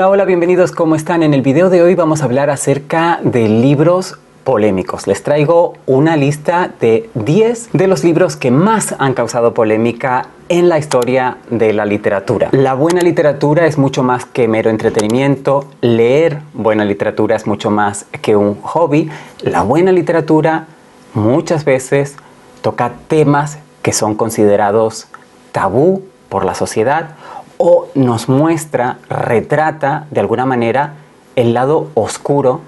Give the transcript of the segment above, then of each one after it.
Hola, hola, bienvenidos, ¿cómo están? En el video de hoy vamos a hablar acerca de libros polémicos. Les traigo una lista de 10 de los libros que más han causado polémica en la historia de la literatura. La buena literatura es mucho más que mero entretenimiento. Leer buena literatura es mucho más que un hobby. La buena literatura muchas veces toca temas que son considerados tabú por la sociedad o nos muestra, retrata de alguna manera el lado oscuro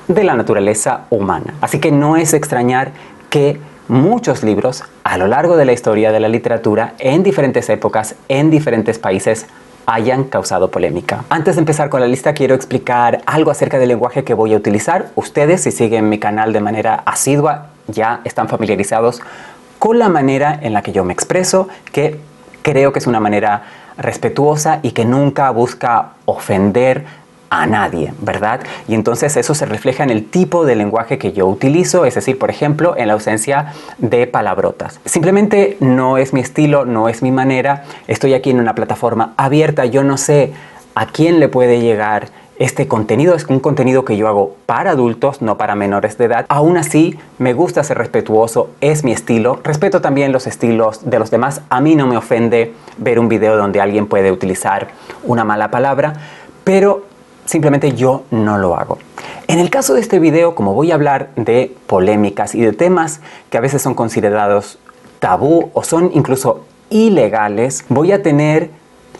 de la naturaleza humana. Así que no es extrañar que muchos libros a lo largo de la historia de la literatura, en diferentes épocas, en diferentes países, hayan causado polémica. Antes de empezar con la lista, quiero explicar algo acerca del lenguaje que voy a utilizar. Ustedes, si siguen mi canal de manera asidua, ya están familiarizados con la manera en la que yo me expreso, que creo que es una manera respetuosa y que nunca busca ofender a nadie, ¿verdad? Y entonces eso se refleja en el tipo de lenguaje que yo utilizo, es decir, por ejemplo, en la ausencia de palabrotas. Simplemente no es mi estilo, no es mi manera. Estoy aquí en una plataforma abierta, yo no sé a quién le puede llegar este contenido. Es un contenido que yo hago para adultos, no para menores de edad. Aún así, me gusta ser respetuoso, es mi estilo. Respeto también los estilos de los demás. A mí no me ofende ver un video donde alguien puede utilizar una mala palabra, pero simplemente yo no lo hago. En el caso de este video, como voy a hablar de polémicas y de temas que a veces son considerados tabú o son incluso ilegales, voy a tener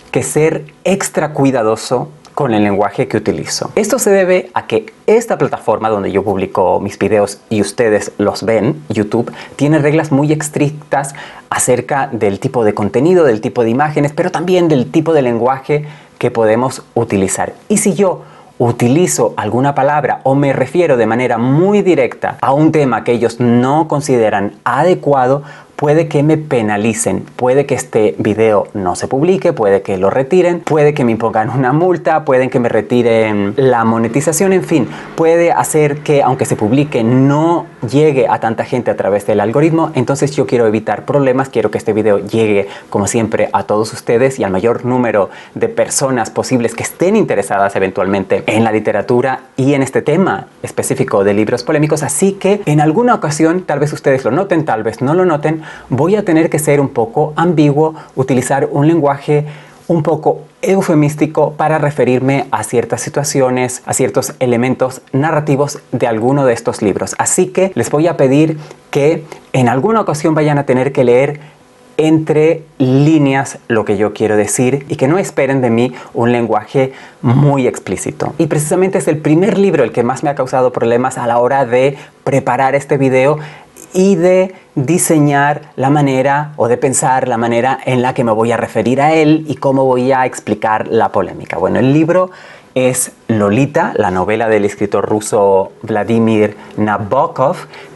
que ser extra cuidadoso con el lenguaje que utilizo. Esto se debe a que esta plataforma donde yo publico mis videos y ustedes los ven, YouTube, tiene reglas muy estrictas acerca del tipo de contenido, del tipo de imágenes, pero también del tipo de lenguaje que podemos utilizar. Y si yo utilizo alguna palabra o me refiero de manera muy directa a un tema que ellos no consideran adecuado, puede que me penalicen, puede que este video no se publique, puede que lo retiren, puede que me impongan una multa, pueden que me retiren la monetización, en fin, puede hacer que aunque se publique no llegue a tanta gente a través del algoritmo. Entonces yo quiero evitar problemas, quiero que este video llegue como siempre a todos ustedes y al mayor número de personas posibles que estén interesadas eventualmente en la literatura y en este tema específico de libros polémicos. Así que en alguna ocasión, tal vez ustedes lo noten, tal vez no lo noten, voy a tener que ser un poco ambiguo, utilizar un lenguaje un poco eufemístico para referirme a ciertas situaciones, a ciertos elementos narrativos de alguno de estos libros. Así que les voy a pedir que en alguna ocasión vayan a tener que leer entre líneas lo que yo quiero decir y que no esperen de mí un lenguaje muy explícito. Y precisamente es el primer libro el que más me ha causado problemas a la hora de preparar este video y de diseñar la manera o de pensar la manera en la que me voy a referir a él y cómo voy a explicar la polémica. Bueno, el libro es Lolita, la novela del escritor ruso Vladimir Nabokov,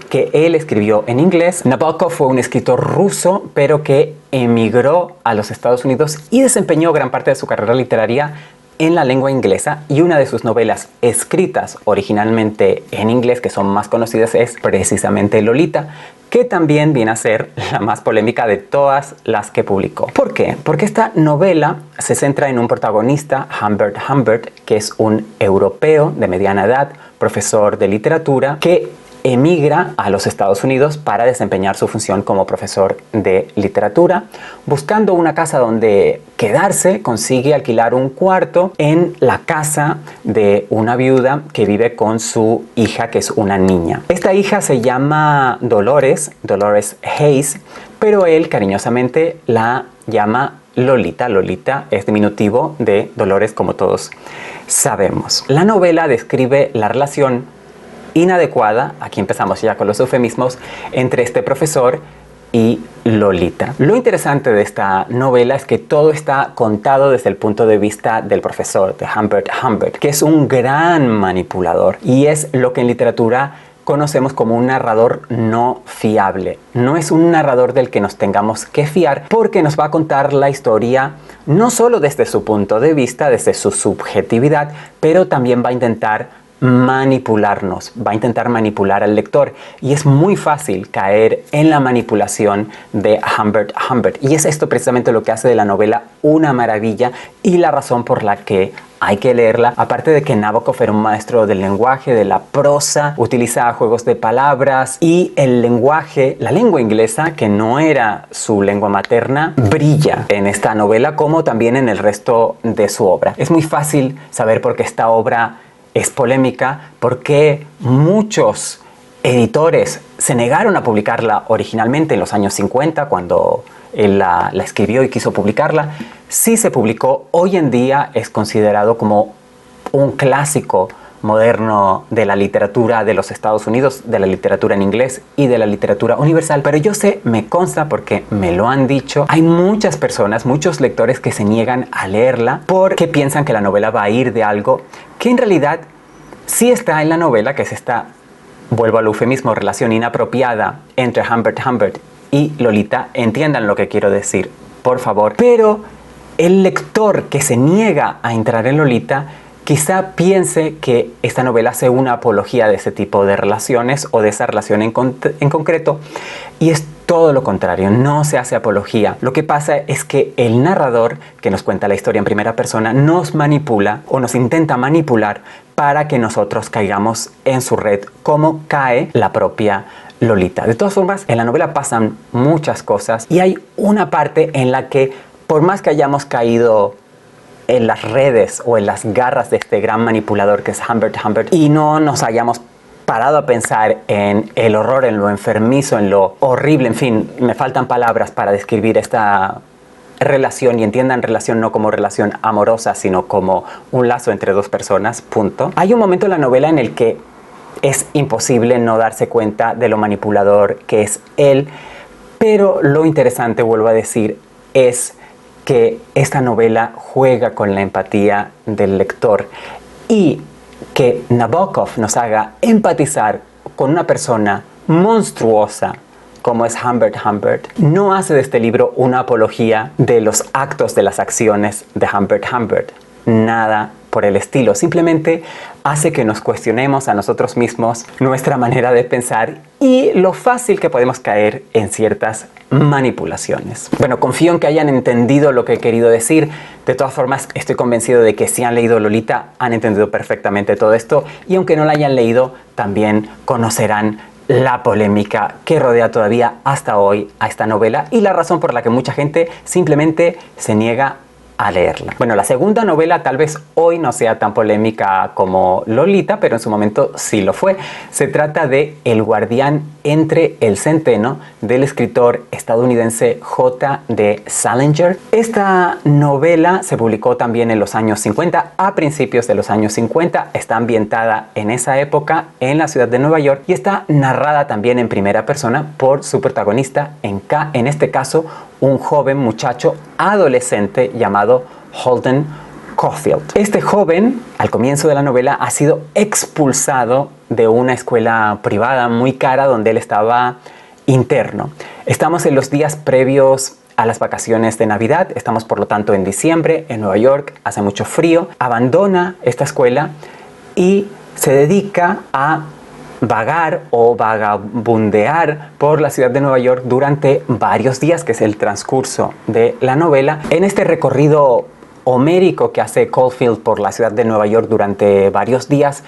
que él escribió en inglés. Nabokov fue un escritor ruso, pero que emigró a los Estados Unidos y desempeñó gran parte de su carrera literaria en la lengua inglesa, y una de sus novelas escritas originalmente en inglés que son más conocidas es precisamente Lolita, que también viene a ser la más polémica de todas las que publicó. ¿Por qué? Porque esta novela se centra en un protagonista, Humbert Humbert, que es un europeo de mediana edad, profesor de literatura, que emigra a los Estados Unidos para desempeñar su función como profesor de literatura. Buscando una casa donde quedarse, consigue alquilar un cuarto en la casa de una viuda que vive con su hija, que es una niña. Esta hija se llama Dolores Hayes, pero él cariñosamente la llama Lolita. Lolita es diminutivo de Dolores, como todos sabemos. La novela describe la relación inadecuada, aquí empezamos ya con los eufemismos, entre este profesor y Lolita. Lo interesante de esta novela es que todo está contado desde el punto de vista del profesor, de Humbert Humbert, que es un gran manipulador y es lo que en literatura conocemos como un narrador no fiable. No es un narrador del que nos tengamos que fiar, porque nos va a contar la historia no solo desde su punto de vista, desde su subjetividad, pero también va a intentar manipularnos, va a intentar manipular al lector, y es muy fácil caer en la manipulación de Humbert Humbert, y es esto precisamente lo que hace de la novela una maravilla y la razón por la que hay que leerla. Aparte de que Nabokov era un maestro del lenguaje, de la prosa, utilizaba juegos de palabras y el lenguaje, la lengua inglesa, que no era su lengua materna, brilla en esta novela como también en el resto de su obra. Es muy fácil saber por qué esta obra es polémica, porque muchos editores se negaron a publicarla originalmente en los años 50, cuando él la escribió y quiso publicarla. Sí se publicó. Hoy en día es considerado como un clásico moderno de la literatura de los Estados Unidos, de la literatura en inglés y de la literatura universal. Pero yo sé, me consta porque me lo han dicho, hay muchas personas, muchos lectores que se niegan a leerla porque piensan que la novela va a ir de algo que en realidad sí está en la novela, que es esta, vuelvo al eufemismo, relación inapropiada entre Humbert Humbert y Lolita. Entiendan lo que quiero decir, por favor. Pero el lector que se niega a entrar en Lolita quizá piense que esta novela hace una apología de ese tipo de relaciones o de esa relación en concreto, y es todo lo contrario, no se hace apología. Lo que pasa es que el narrador, que nos cuenta la historia en primera persona, nos manipula o nos intenta manipular para que nosotros caigamos en su red, como cae la propia Lolita. De todas formas, en la novela pasan muchas cosas y hay una parte en la que, por más que hayamos caído en las redes o en las garras de este gran manipulador que es Humbert Humbert y no nos hayamos parado a pensar en el horror, en lo enfermizo, en lo horrible, en fin, me faltan palabras para describir esta relación, y entiendan relación no como relación amorosa, sino como un lazo entre dos personas, punto. Hay un momento en la novela en el que es imposible no darse cuenta de lo manipulador que es él, pero lo interesante, vuelvo a decir, es que esta novela juega con la empatía del lector, y que Nabokov nos haga empatizar con una persona monstruosa como es Humbert Humbert no hace de este libro una apología de los actos, de las acciones de Humbert Humbert. Nada por el estilo. Simplemente hace que nos cuestionemos a nosotros mismos nuestra manera de pensar y lo fácil que podemos caer en ciertas manipulaciones. Bueno, confío en que hayan entendido lo que he querido decir. De todas formas, estoy convencido de que si han leído Lolita, han entendido perfectamente todo esto, y aunque no la hayan leído, también conocerán la polémica que rodea todavía hasta hoy a esta novela y la razón por la que mucha gente simplemente se niega a leerla. Bueno, la segunda novela tal vez hoy no sea tan polémica como Lolita, pero en su momento sí lo fue. Se trata de El guardián entre el centeno, del escritor estadounidense J.D. Salinger. Esta novela se publicó también en los años 50, a principios de los años 50. Está ambientada en esa época en la ciudad de Nueva York y está narrada también en primera persona por su protagonista, en este caso un joven muchacho adolescente llamado Holden Caulfield. Este joven, al comienzo de la novela, ha sido expulsado de una escuela privada muy cara donde él estaba interno. Estamos en los días previos a las vacaciones de Navidad, estamos por lo tanto en diciembre, en Nueva York, hace mucho frío. Abandona esta escuela y se dedica a vagar o vagabundear por la ciudad de Nueva York durante varios días, que es el transcurso de la novela. En este recorrido homérico que hace Caulfield por la ciudad de Nueva York durante varios días,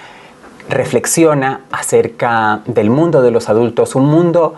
reflexiona acerca del mundo de los adultos, un mundo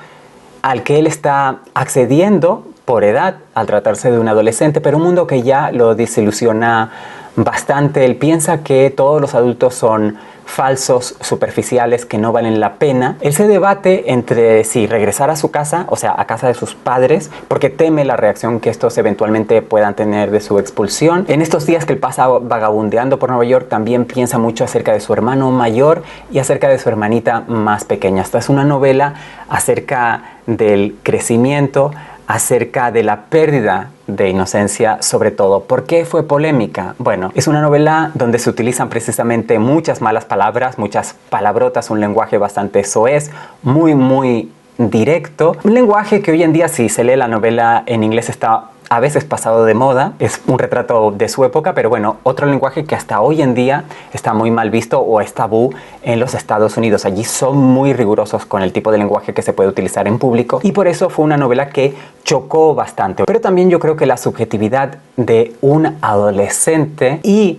al que él está accediendo por edad al tratarse de un adolescente, pero un mundo que ya lo desilusiona bastante. Él piensa que todos los adultos son falsos, superficiales, que no valen la pena. Él se debate entre si regresar a su casa, o sea, a casa de sus padres, porque teme la reacción que estos eventualmente puedan tener de su expulsión. En estos días que él pasa vagabundeando por Nueva York, también piensa mucho acerca de su hermano mayor y acerca de su hermanita más pequeña. Esta es una novela acerca del crecimiento, acerca de la pérdida de inocencia sobre todo. ¿Por qué fue polémica? Bueno, es una novela donde se utilizan precisamente muchas malas palabras, muchas palabrotas, un lenguaje bastante soez, muy directo. Un lenguaje que hoy en día, si se lee la novela en inglés, está a veces pasado de moda, es un retrato de su época, pero bueno, otro lenguaje que hasta hoy en día está muy mal visto o es tabú en los Estados Unidos. Allí son muy rigurosos con el tipo de lenguaje que se puede utilizar en público y por eso fue una novela que chocó bastante. Pero también yo creo que la subjetividad de un adolescente y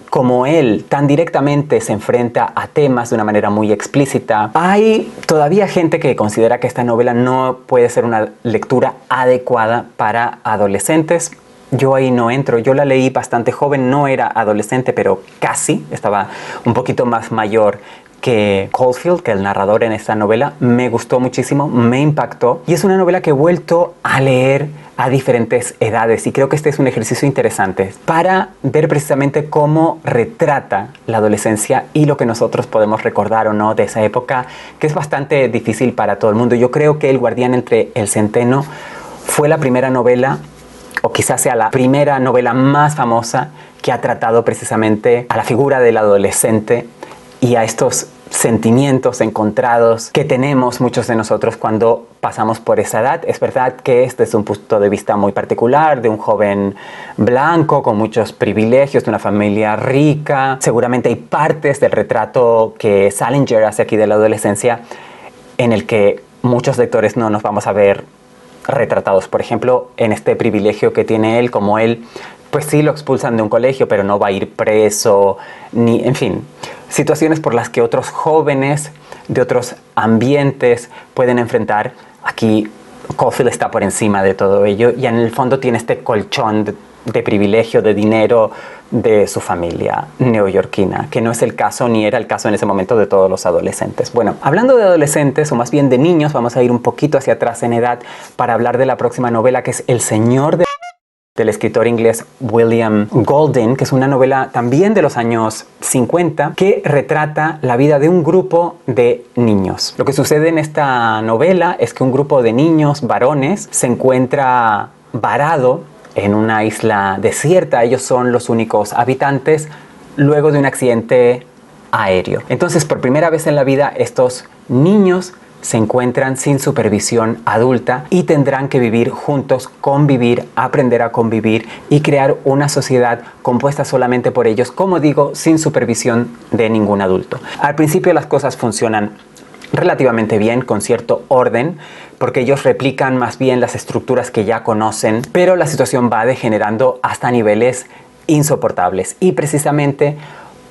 como él tan directamente se enfrenta a temas de una manera muy explícita, hay todavía gente que considera que esta novela no puede ser una lectura adecuada para adolescentes. Yo ahí no entro. Yo la leí bastante joven, no era adolescente, pero casi, estaba un poquito más mayor que Caulfield, que el narrador en esta novela. Me gustó muchísimo, me impactó, y es una novela que he vuelto a leer a diferentes edades, y creo que este es un ejercicio interesante para ver precisamente cómo retrata la adolescencia y lo que nosotros podemos recordar o no de esa época, que es bastante difícil para todo el mundo. Yo creo que El guardián entre el centeno fue la primera novela, o quizás sea la primera novela más famosa que ha tratado precisamente a la figura del adolescente y a estos sentimientos encontrados que tenemos muchos de nosotros cuando pasamos por esa edad. Es verdad que es desde un punto de vista muy particular, de un joven blanco con muchos privilegios, de una familia rica. Seguramente hay partes del retrato que Salinger hace aquí de la adolescencia en el que muchos lectores no nos vamos a ver retratados. Por ejemplo, en este privilegio que tiene él, como él, pues sí lo expulsan de un colegio, pero no va a ir preso, ni, en fin, situaciones por las que otros jóvenes de otros ambientes pueden enfrentar. Aquí Caulfield está por encima de todo ello y en el fondo tiene este colchón de privilegio, de dinero de su familia neoyorquina, que no es el caso ni era el caso en ese momento de todos los adolescentes. Bueno, hablando de adolescentes o más bien de niños, vamos a ir un poquito hacia atrás en edad para hablar de la próxima novela, que es El Señor del escritor inglés William Golding, que es una novela también de los años 50 que retrata la vida de un grupo de niños. Lo que sucede en esta novela es que un grupo de niños varones se encuentra varado en una isla desierta. Ellos son los únicos habitantes luego de un accidente aéreo. Entonces, por primera vez en la vida, estos niños se encuentran sin supervisión adulta y tendrán que vivir juntos, convivir, aprender a convivir y crear una sociedad compuesta solamente por ellos, como digo, sin supervisión de ningún adulto. Al principio las cosas funcionan relativamente bien, con cierto orden, porque ellos replican más bien las estructuras que ya conocen, pero la situación va degenerando hasta niveles insoportables, y precisamente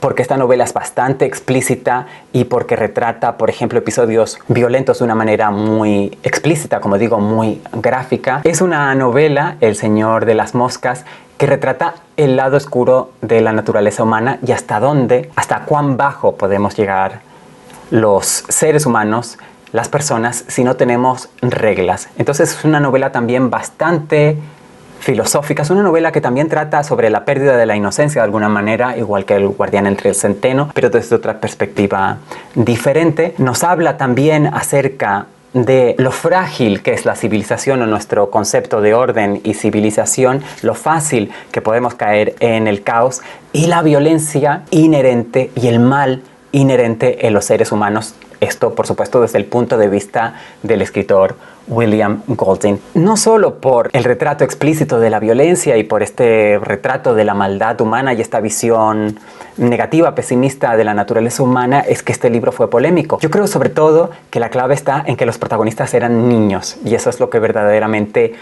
porque esta novela es bastante explícita y porque retrata, por ejemplo, episodios violentos de una manera muy explícita, como digo, muy gráfica. Es una novela, El Señor de las Moscas, que retrata el lado oscuro de la naturaleza humana y hasta cuán bajo podemos llegar los seres humanos, las personas, si no tenemos reglas. Entonces es una novela también bastante filosófica. Es una novela que también trata sobre la pérdida de la inocencia de alguna manera, igual que El guardián entre el centeno, pero desde otra perspectiva diferente. Nos habla también acerca de lo frágil que es la civilización o nuestro concepto de orden y civilización, lo fácil que podemos caer en el caos y la violencia inherente y el mal inherente en los seres humanos. Esto, por supuesto, desde el punto de vista del escritor William Golding. No solo por el retrato explícito de la violencia y por este retrato de la maldad humana y esta visión negativa, pesimista de la naturaleza humana, es que este libro fue polémico. Yo creo sobre todo que la clave está en que los protagonistas eran niños, y eso es lo que verdaderamente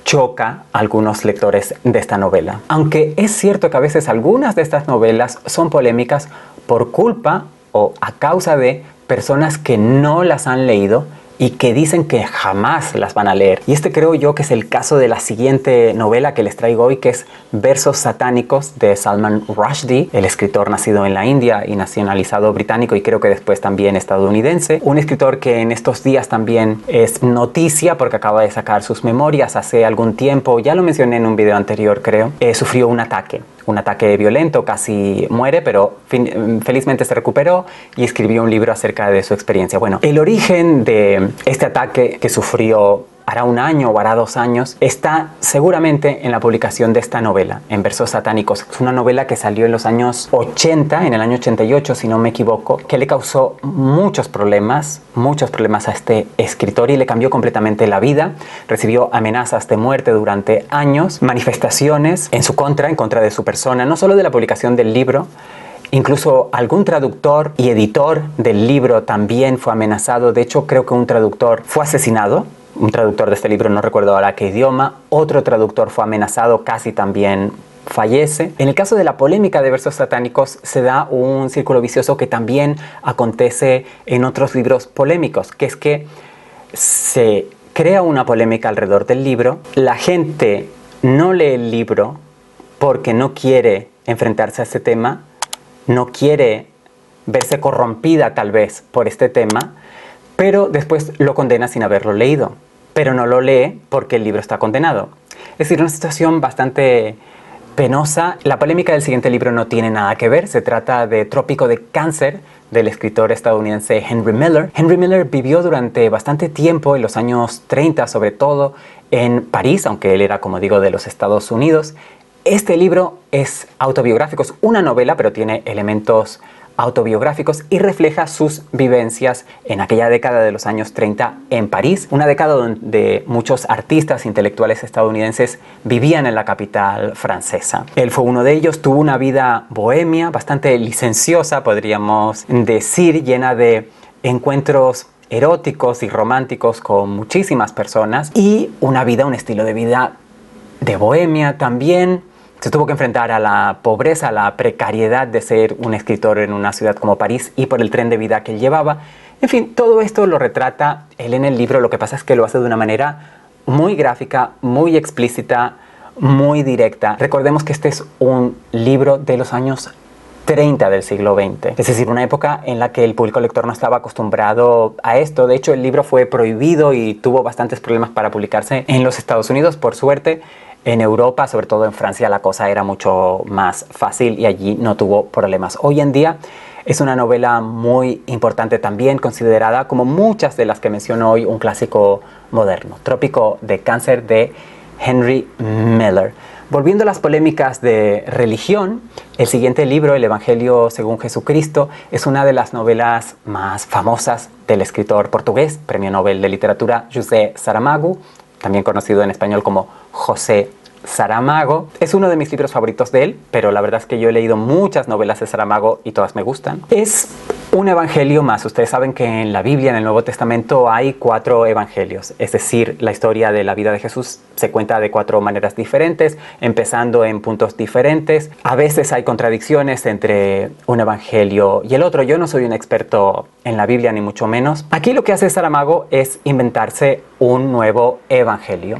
choca a algunos lectores de esta novela. Aunque es cierto que a veces algunas de estas novelas son polémicas por culpa o a causa de personas que no las han leído y que dicen que jamás las van a leer. Y este creo yo que es el caso de la siguiente novela que les traigo hoy, que es Versos satánicos, de Salman Rushdie, el escritor nacido en la India y nacionalizado británico, y creo que después también estadounidense. Un escritor que en estos días también es noticia porque acaba de sacar sus memorias hace algún tiempo. Ya lo mencioné en un video anterior, creo. Sufrió un ataque violento, casi muere, pero felizmente se recuperó y escribió un libro acerca de su experiencia. Bueno, el origen de este ataque que sufrió hará un año o hará 2 años está seguramente en la publicación de esta novela, En Versos satánicos. Es una novela que salió en los años 80, en el año 88, si no me equivoco, que le causó muchos problemas a este escritor y le cambió completamente la vida. Recibió amenazas de muerte durante años, manifestaciones en contra de su persona, no solo de la publicación del libro. Incluso algún traductor y editor del libro también fue amenazado. De hecho, creo que un traductor fue asesinado. Un traductor de este libro, no recuerdo ahora qué idioma. Otro traductor fue amenazado, casi también fallece. En el caso de la polémica de versos satánicos se da un círculo vicioso que también acontece en otros libros polémicos, que es que se crea una polémica alrededor del libro, la gente no lee el libro porque no quiere enfrentarse a este tema, no quiere verse corrompida tal vez por este tema, pero después lo condena sin haberlo leído, pero no lo lee porque el libro está condenado. Es decir, una situación bastante penosa. La polémica del siguiente libro no tiene nada que ver, se trata de Trópico de Cáncer, del escritor estadounidense Henry Miller. Henry Miller vivió durante bastante tiempo, en los años 30 sobre todo, en París, aunque él era, como digo, de los Estados Unidos. Este libro es autobiográfico, es una novela, pero tiene elementos autobiográficos y refleja sus vivencias en aquella década de los años 30 en París, una década donde muchos artistas intelectuales estadounidenses vivían en la capital francesa. Él fue uno de ellos, tuvo una vida bohemia, bastante licenciosa, podríamos decir, llena de encuentros eróticos y románticos con muchísimas personas y una vida, un estilo de vida de bohemia también. Se tuvo que enfrentar a la pobreza, a la precariedad de ser un escritor en una ciudad como París y por el tren de vida que él llevaba. En fin, todo esto lo retrata él en el libro. Lo que pasa es que lo hace de una manera muy gráfica, muy explícita, muy directa. Recordemos que este es un libro de los años 30 del siglo XX. Es decir, una época en la que el público lector no estaba acostumbrado a esto. De hecho, el libro fue prohibido y tuvo bastantes problemas para publicarse en los Estados Unidos, por suerte. En Europa, sobre todo en Francia, la cosa era mucho más fácil y allí no tuvo problemas. Hoy en día es una novela muy importante también, considerada como muchas de las que menciono hoy un clásico moderno. Trópico de Cáncer de Henry Miller. Volviendo a las polémicas de religión, el siguiente libro, El Evangelio según Jesucristo, es una de las novelas más famosas del escritor portugués, Premio Nobel de Literatura, José Saramago, también conocido en español como José Saramago. Es uno de mis libros favoritos de él, pero la verdad es que yo he leído muchas novelas de Saramago y todas me gustan. Es un evangelio más. Ustedes saben que en la Biblia, en el Nuevo Testamento, hay 4 evangelios. Es decir, la historia de la vida de Jesús se cuenta de 4 maneras diferentes, empezando en puntos diferentes. A veces hay contradicciones entre un evangelio y el otro. Yo no soy un experto en la Biblia, ni mucho menos. Aquí lo que hace Saramago es inventarse un nuevo evangelio,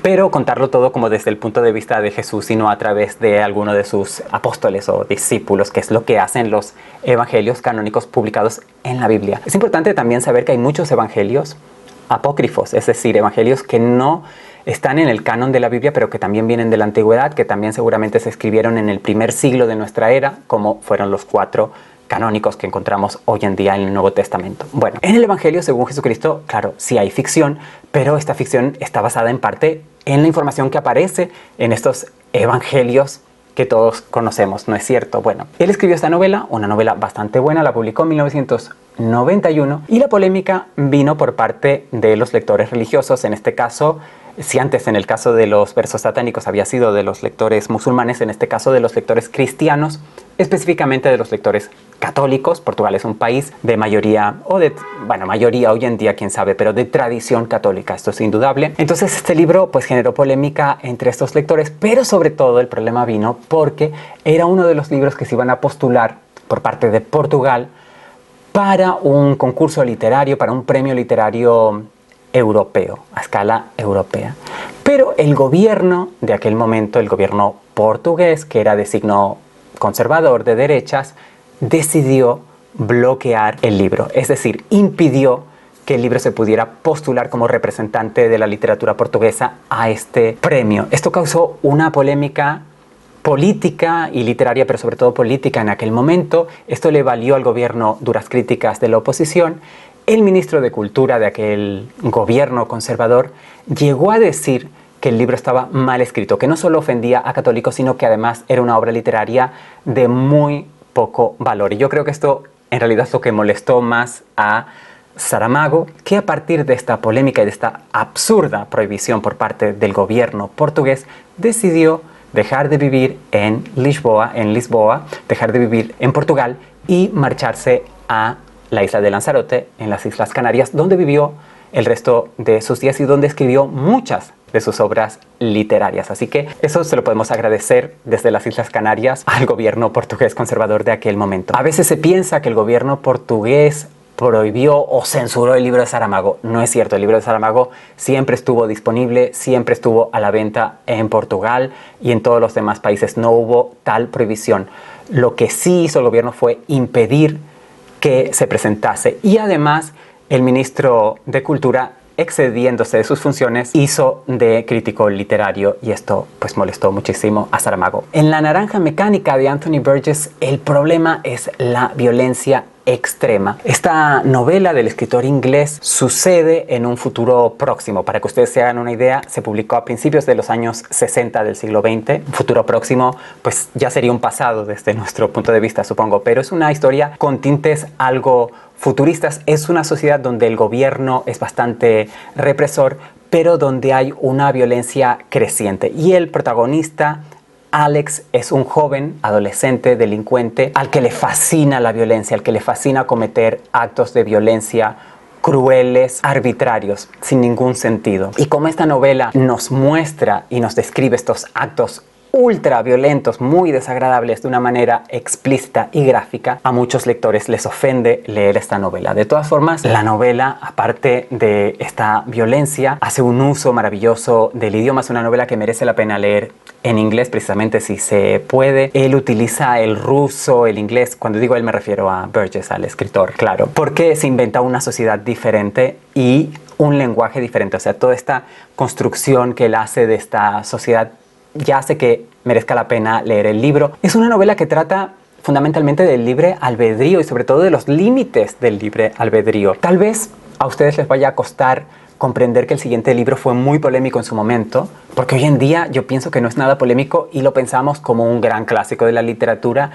pero contarlo todo como desde el punto de vista de Jesús y no a través de alguno de sus apóstoles o discípulos, que es lo que hacen los evangelios canónicos publicados en la Biblia. Es importante también saber que hay muchos evangelios apócrifos, es decir, evangelios que no están en el canon de la Biblia, pero que también vienen de la antigüedad, que también seguramente se escribieron en el primer siglo de nuestra era, como fueron los 4 canónicos que encontramos hoy en día en el Nuevo Testamento. Bueno, en el Evangelio según Jesucristo, claro, sí hay ficción, pero esta ficción está basada en parte en la información que aparece en estos evangelios que todos conocemos, ¿no es cierto? Bueno, él escribió esta novela, una novela bastante buena, la publicó en 1991 y la polémica vino por parte de los lectores religiosos, en este caso, si antes en el caso de los versos satánicos había sido de los lectores musulmanes, en este caso de los lectores cristianos, específicamente de los lectores católicos. Portugal es un país de mayoría, mayoría hoy en día, quién sabe, pero de tradición católica, esto es indudable. Entonces este libro pues generó polémica entre estos lectores, pero sobre todo el problema vino porque era uno de los libros que se iban a postular por parte de Portugal para un concurso literario, para un premio literario europeo, a escala europea. Pero el gobierno de aquel momento, el gobierno portugués, que era de signo conservador, de derechas, decidió bloquear el libro, es decir, impidió que el libro se pudiera postular como representante de la literatura portuguesa a este premio. Esto causó una polémica política y literaria, pero sobre todo política en aquel momento. Esto le valió al gobierno duras críticas de la oposición. El ministro de Cultura de aquel gobierno conservador llegó a decir que el libro estaba mal escrito, que no solo ofendía a católicos, sino que además era una obra literaria de muy poco valor. Y yo creo que esto en realidad es lo que molestó más a Saramago, que a partir de esta polémica y de esta absurda prohibición por parte del gobierno portugués, decidió dejar de vivir en Lisboa, dejar de vivir en Portugal y marcharse a la isla de Lanzarote, en las Islas Canarias, donde vivió el resto de sus días y donde escribió muchas de sus obras literarias. Así que eso se lo podemos agradecer desde las Islas Canarias al gobierno portugués conservador de aquel momento. A veces se piensa que el gobierno portugués prohibió o censuró el libro de Saramago. No es cierto, el libro de Saramago siempre estuvo disponible, siempre estuvo a la venta en Portugal y en todos los demás países. No hubo tal prohibición. Lo que sí hizo el gobierno fue impedir que se presentase, y además el ministro de Cultura, excediéndose de sus funciones, hizo de crítico literario, y esto pues molestó muchísimo a Saramago. En La Naranja Mecánica de Anthony Burgess, el problema es la violencia extrema. Esta novela del escritor inglés sucede en un futuro próximo. Para que ustedes se hagan una idea, se publicó a principios de los años 60 del siglo XX. Un futuro próximo pues ya sería un pasado desde nuestro punto de vista, supongo, pero es una historia con tintes algo futuristas. Es una sociedad donde el gobierno es bastante represor, pero donde hay una violencia creciente, y el protagonista Alex es un joven, adolescente, delincuente, al que le fascina la violencia, al que le fascina cometer actos de violencia crueles, arbitrarios, sin ningún sentido. Y como esta novela nos muestra y nos describe estos actos ultra violentos, muy desagradables, de una manera explícita y gráfica, a muchos lectores les ofende leer esta novela. De todas formas, la novela, aparte de esta violencia, hace un uso maravilloso del idioma. Es una novela que merece la pena leer en inglés, precisamente si se puede. Él utiliza el ruso, el inglés. Cuando digo él me refiero a Burgess, al escritor, claro, porque se inventa una sociedad diferente y un lenguaje diferente. O sea, toda esta construcción que él hace de esta sociedad ya hace que merezca la pena leer el libro. Es una novela que trata fundamentalmente del libre albedrío y sobre todo de los límites del libre albedrío. Tal vez a ustedes les vaya a costar comprender que el siguiente libro fue muy polémico en su momento, porque hoy en día yo pienso que no es nada polémico y lo pensamos como un gran clásico de la literatura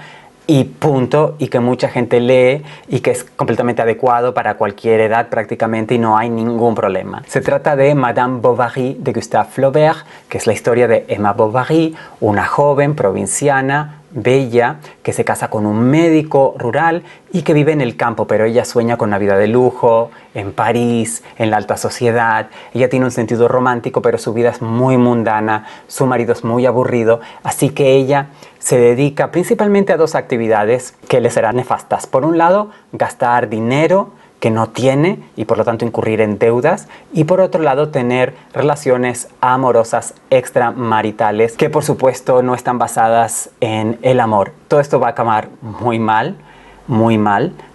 y punto, y que mucha gente lee y que es completamente adecuado para cualquier edad prácticamente y no hay ningún problema. Se trata de Madame Bovary de Gustave Flaubert, que es la historia de Emma Bovary, una joven provinciana bella que se casa con un médico rural y que vive en el campo, pero ella sueña con una vida de lujo, en París, en la alta sociedad. Ella tiene un sentido romántico, pero su vida es muy mundana, su marido es muy aburrido, así que ella se dedica principalmente a dos actividades que le serán nefastas. Por un lado, gastar dinero que no tiene y por lo tanto incurrir en deudas, y por otro lado tener relaciones amorosas extramaritales que por supuesto no están basadas en el amor. Todo esto va a acabar muy mal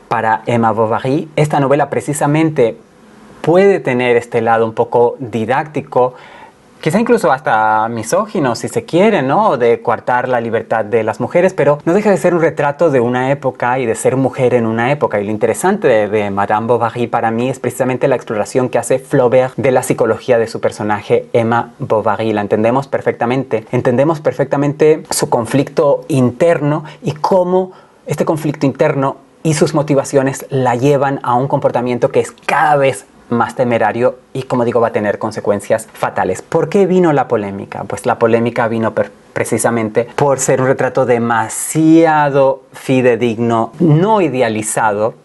para Emma Bovary. Esta novela precisamente puede tener este lado un poco didáctico, quizá incluso hasta misógino si se quiere, ¿no? De coartar la libertad de las mujeres, pero no deja de ser un retrato de una época y de ser mujer en una época. Y lo interesante de Madame Bovary para mí es precisamente la exploración que hace Flaubert de la psicología de su personaje Emma Bovary. La entendemos perfectamente su conflicto interno y cómo este conflicto interno y sus motivaciones la llevan a un comportamiento que es cada vez más temerario y, como digo, va a tener consecuencias fatales. ¿Por qué vino la polémica? Pues la polémica vino precisamente por ser un retrato demasiado fidedigno, no idealizado,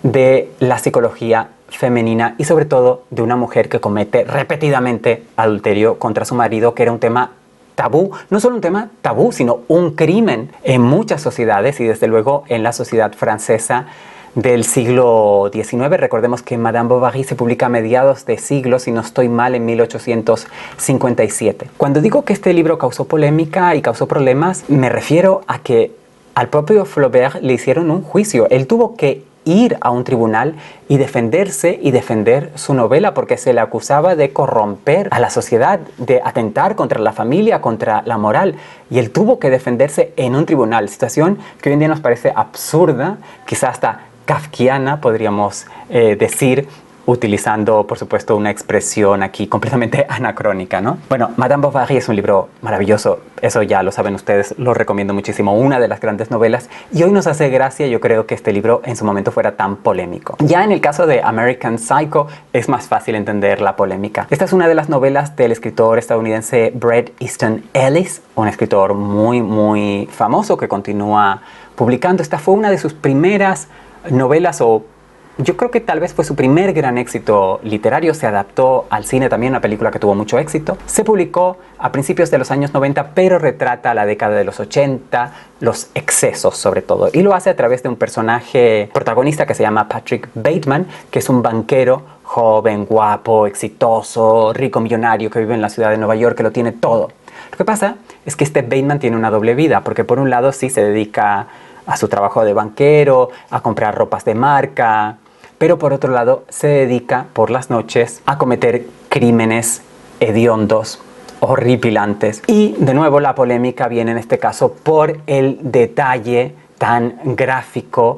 de la psicología femenina y sobre todo de una mujer que comete repetidamente adulterio contra su marido, que era un tema tabú, no solo un tema tabú, sino un crimen en muchas sociedades y desde luego en la sociedad francesa del siglo XIX. Recordemos que Madame Bovary se publica a mediados de siglo, si no estoy mal, en 1857. Cuando digo que este libro causó polémica y causó problemas, me refiero a que al propio Flaubert le hicieron un juicio. Él tuvo que ir a un tribunal y defenderse y defender su novela porque se le acusaba de corromper a la sociedad, de atentar contra la familia, contra la moral, y él tuvo que defenderse en un tribunal. Situación que hoy en día nos parece absurda, quizás hasta kafkiana, podríamos decir, utilizando, por supuesto, una expresión aquí completamente anacrónica, ¿no? Bueno, Madame Bovary es un libro maravilloso, eso ya lo saben ustedes, lo recomiendo muchísimo, una de las grandes novelas, y hoy nos hace gracia, yo creo, que este libro en su momento fuera tan polémico. Ya en el caso de American Psycho es más fácil entender la polémica. Esta es una de las novelas del escritor estadounidense Bret Easton Ellis, un escritor muy famoso que continúa publicando. Esta fue una de sus primeras novelas o yo creo que tal vez fue su primer gran éxito literario. Se adaptó al cine también, una película que tuvo mucho éxito. Se publicó a principios de los años 90, pero retrata la década de los 80, los excesos sobre todo. Y lo hace a través de un personaje protagonista que se llama Patrick Bateman, que es un banquero joven, guapo, exitoso, rico, millonario, que vive en la ciudad de Nueva York, que lo tiene todo. Lo que pasa es que este Bateman tiene una doble vida, porque por un lado sí se dedica a su trabajo de banquero, a comprar ropas de marca, pero por otro lado se dedica por las noches a cometer crímenes hediondos, horripilantes. Y de nuevo la polémica viene en este caso por el detalle tan gráfico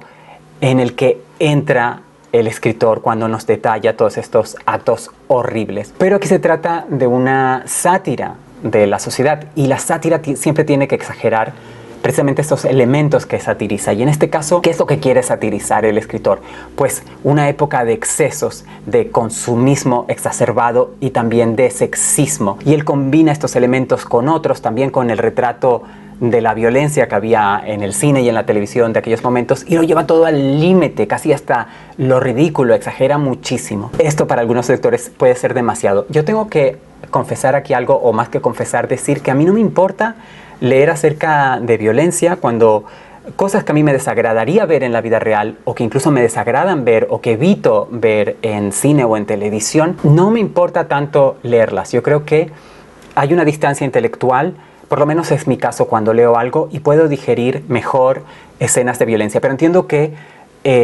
en el que entra el escritor cuando nos detalla todos estos actos horribles. Pero aquí se trata de una sátira de la sociedad, y la sátira siempre tiene que exagerar precisamente estos elementos que satiriza. Y en este caso, ¿qué es lo que quiere satirizar el escritor? Pues una época de excesos, de consumismo exacerbado y también de sexismo. Y él combina estos elementos con otros, también con el retrato de la violencia que había en el cine y en la televisión de aquellos momentos, y lo lleva todo al límite, casi hasta lo ridículo, exagera muchísimo. Esto para algunos lectores puede ser demasiado. Yo tengo que confesar aquí algo, o más que confesar, decir que a mí no me importa leer acerca de violencia cuando cosas que a mí me desagradaría ver en la vida real, o que incluso me desagradan ver, o que evito ver en cine o en televisión, no me importa tanto leerlas. Yo creo que hay una distancia intelectual, por lo menos es mi caso cuando leo algo, y puedo digerir mejor escenas de violencia. Pero entiendo que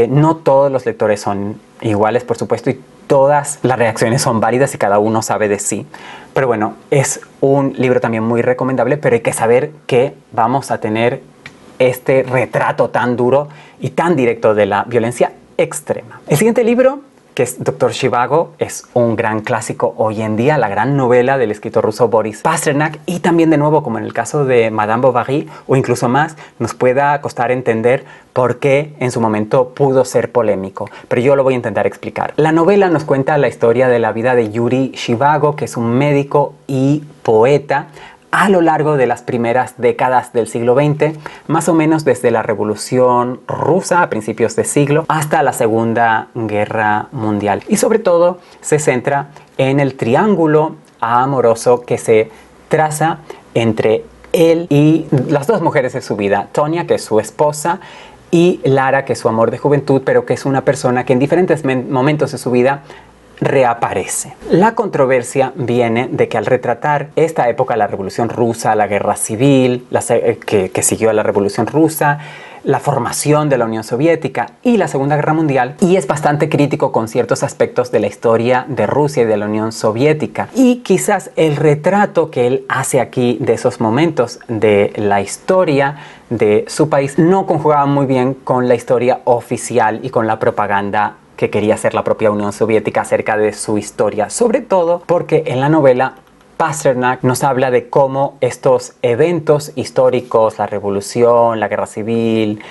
no todos los lectores son iguales, por supuesto, y todas las reacciones son válidas y cada uno sabe de sí. Pero bueno, es un libro también muy recomendable, pero hay que saber que vamos a tener este retrato tan duro y tan directo de la violencia extrema. El siguiente libro, que es Dr. Zhivago, es un gran clásico hoy en día, la gran novela del escritor ruso Boris Pasternak, y también de nuevo, como en el caso de Madame Bovary, o incluso más, nos pueda costar entender por qué en su momento pudo ser polémico, pero yo lo voy a intentar explicar. La novela nos cuenta la historia de la vida de Yuri Zhivago, que es un médico y poeta, a lo largo de las primeras décadas del siglo XX, más o menos desde la Revolución Rusa a principios de siglo hasta la Segunda Guerra Mundial. Y sobre todo se centra en el triángulo amoroso que se traza entre él y las dos mujeres de su vida, Tonia, que es su esposa, y Lara, que es su amor de juventud, pero que es una persona que en diferentes momentos de su vida reaparece. La controversia viene de que al retratar esta época, la Revolución Rusa, la Guerra Civil, que siguió a la Revolución Rusa, la formación de la Unión Soviética y la Segunda Guerra Mundial, y es bastante crítico con ciertos aspectos de la historia de Rusia y de la Unión Soviética. Y quizás el retrato que él hace aquí de esos momentos de la historia de su país no conjugaba muy bien con la historia oficial y con la propaganda que quería hacer la propia Unión Soviética acerca de su historia, sobre todo porque en la novela Pasternak nos habla de cómo estos eventos históricos, la revolución, la guerra civil,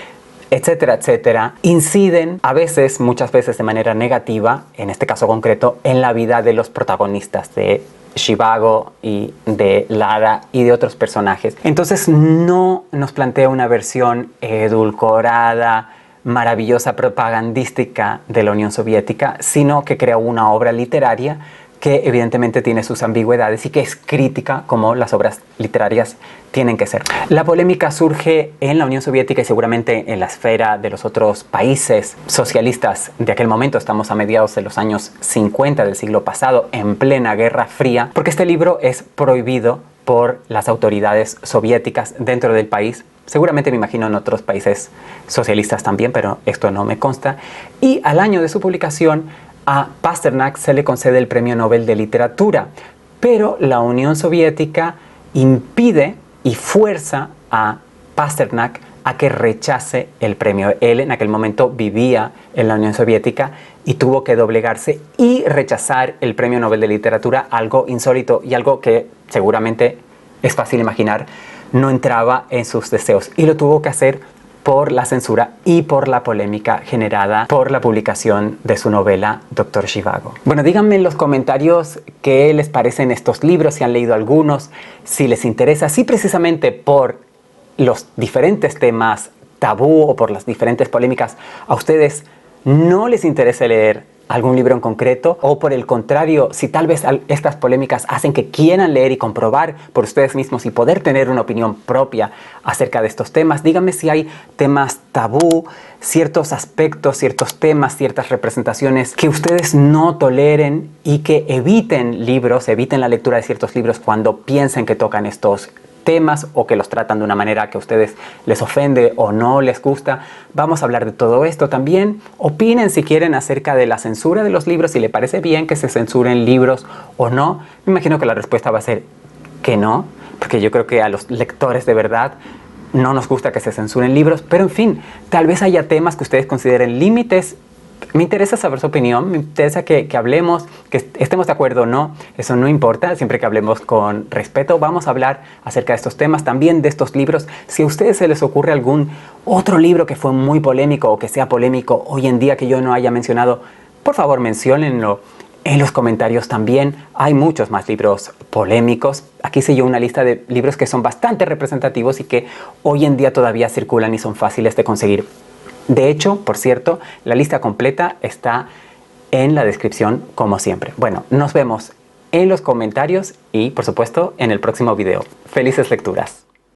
etcétera, etcétera, inciden a veces, muchas veces de manera negativa, en este caso concreto, en la vida de los protagonistas, de Zhivago y de Lara y de otros personajes. Entonces no nos plantea una versión edulcorada, maravillosa, propagandística de la Unión Soviética, sino que crea una obra literaria que evidentemente tiene sus ambigüedades y que es crítica como las obras literarias tienen que ser. La polémica surge en la Unión Soviética y seguramente en la esfera de los otros países socialistas de aquel momento. Estamos a mediados de los años 50 del siglo pasado, en plena Guerra Fría, porque este libro es prohibido por las autoridades soviéticas dentro del país. Seguramente me imagino en otros países socialistas también, pero esto no me consta. Y al año de su publicación, a Pasternak se le concede el Premio Nobel de Literatura, pero la Unión Soviética impide y fuerza a Pasternak a que rechace el premio. Él en aquel momento vivía en la Unión Soviética y tuvo que doblegarse y rechazar el Premio Nobel de Literatura, algo insólito y algo que seguramente es fácil imaginar no entraba en sus deseos, y lo tuvo que hacer por la censura y por la polémica generada por la publicación de su novela Dr. Zhivago. Bueno, díganme en los comentarios qué les parecen estos libros, si han leído algunos, si les interesa, si precisamente por los diferentes temas tabú o por las diferentes polémicas a ustedes no les interese leer algún libro en concreto, o por el contrario, si tal vez estas polémicas hacen que quieran leer y comprobar por ustedes mismos y poder tener una opinión propia acerca de estos temas. Díganme si hay temas tabú, ciertos aspectos, ciertos temas, ciertas representaciones que ustedes no toleren y que eviten la lectura de ciertos libros cuando piensen que tocan estos temas o que los tratan de una manera que a ustedes les ofende o no les gusta. Vamos a hablar de todo esto también. Opinen si quieren acerca de la censura de los libros, si les parece bien que se censuren libros o no. Me imagino que la respuesta va a ser que no, porque yo creo que a los lectores de verdad no nos gusta que se censuren libros, pero en fin, tal vez haya temas que ustedes consideren límites. Me interesa saber su opinión, me interesa que hablemos, que estemos de acuerdo o no, eso no importa, siempre que hablemos con respeto. Vamos a hablar acerca de estos temas, también de estos libros. Si a ustedes se les ocurre algún otro libro que fue muy polémico o que sea polémico hoy en día que yo no haya mencionado, por favor menciónenlo en los comentarios también. Hay muchos más libros polémicos. Aquí se lleva una lista de libros que son bastante representativos y que hoy en día todavía circulan y son fáciles de conseguir. De hecho, por cierto, la lista completa está en la descripción como siempre. Bueno, nos vemos en los comentarios y por supuesto en el próximo video. ¡Felices lecturas!